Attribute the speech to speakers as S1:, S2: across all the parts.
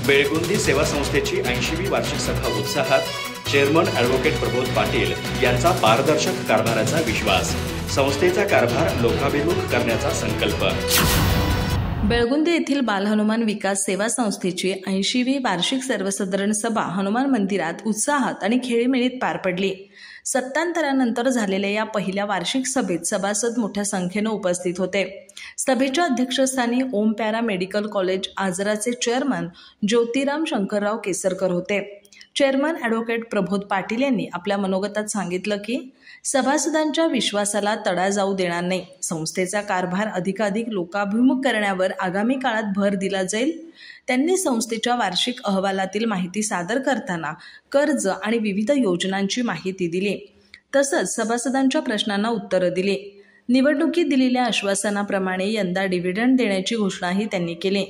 S1: बेळगुंदी सेवा संस्थेची 80वी वार्षिक सभा उत्साहात. चेअरमन ॲडव्होकेट प्रबोध पाटील यांचा पारदर्शक कारभाराचा विश्वास. संस्थेचा कारभार लोकाभिमुख करण्याचा संकल्प.
S2: बेळगुंदी येथील बाल हनुमान विकास सेवा संस्थेची 80वी वार्षिक सर्वसाधारण सभा हनुमान मंदिरात उत्साहात आणि खेळीमेळीत पार पडली. सत्तांतरानंतर झालेल्या या पहिल्या वार्षिक सभेत सभासद मोठ्या संख्येने उपस्थित होते. सभेच्या अध्यक्षस्थानी ओम पॅरा मेडिकल कॉलेज आजराचे चेअरमन ज्योतिराम शंकरराव केसरकर होते. चेअरमन ॲडव्होकेट प्रबोध पाटील यांनी आपल्या मनोगतात सांगितलं की सभासदांच्या विश्वासाला तडा जाऊ देणार नाही. संस्थेचा कारभार अधिकाधिक लोकाभिमुख करण्यावर आगामी काळात भर दिला जाईल. त्यांनी संस्थेच्या वार्षिक अहवालातील माहिती सादर करताना कर्ज आणि विविध योजनांची माहिती दिली. तसंच सभासदांच्या प्रश्नांना उत्तरं दिली. निवडणुकीत दिलेल्या आश्वासनाप्रमाणे यंदा डिव्हिडंड देण्याची घोषणाही त्यांनी केली.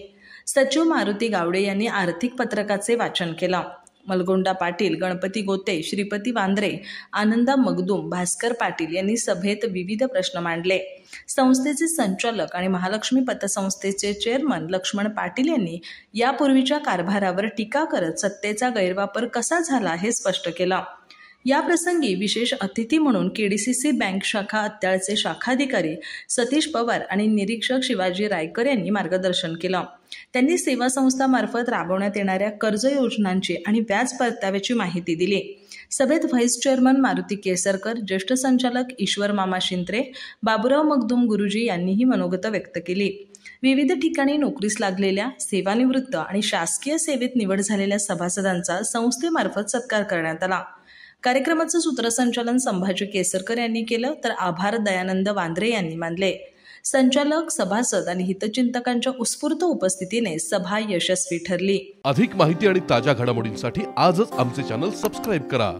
S2: सचिव मारुती गावडे यांनी आर्थिक पत्रकाचे वाचन केलं. मलगोंडा पाटील, गणपती गोते, श्रीपती वांद्रे, आनंदा मगदूम, भास्कर पाटील यांनी सभेत विविध प्रश्न मांडले. संस्थेचे संचालक आणि महालक्ष्मी पतसंस्थेचे चेअरमन लक्ष्मण पाटील यांनी यापूर्वीच्या कारभारावर टीका करत सत्तेचा गैरवापर कसा झाला हे स्पष्ट केलं. या प्रसंगी विशेष अतिथी म्हणून केडीसीसी बँक शाखा अत्याळचे शाखाधिकारी सतीश पवार आणि निरीक्षक शिवाजी रायकर यांनी मार्गदर्शन केलं. त्यांनी सेवा संस्थामार्फत राबवण्यात येणाऱ्या कर्ज योजनांची आणि व्याज परताव्याची माहिती दिली. सभेत व्हाईस चेअरमन मारुती केसरकर, ज्येष्ठ संचालक ईश्वर मामा शिंत्रे, बाबुराव मगदूम गुरुजी यांनीही मनोगत व्यक्त केली. विविध ठिकाणी नोकरीस लागलेल्या, सेवानिवृत्त आणि शासकीय सेवेत निवड झालेल्या सभासदांचा संस्थेमार्फत सत्कार करण्यात आला. कार्यक्रमाचं सूत्रसंचालन संभाजी केसरकर यांनी केलं तर आभार दयानंद वांद्रे यांनी मानले. संचालक, सभासद आणि हितचिंतकांच्या उत्स्फूर्त उपस्थितीने सभा यशस्वी ठरली.
S3: अधिक माहिती आणि ताज्या घडामोडींसाठी आजच आमचे चॅनल सबस्क्राईब करा.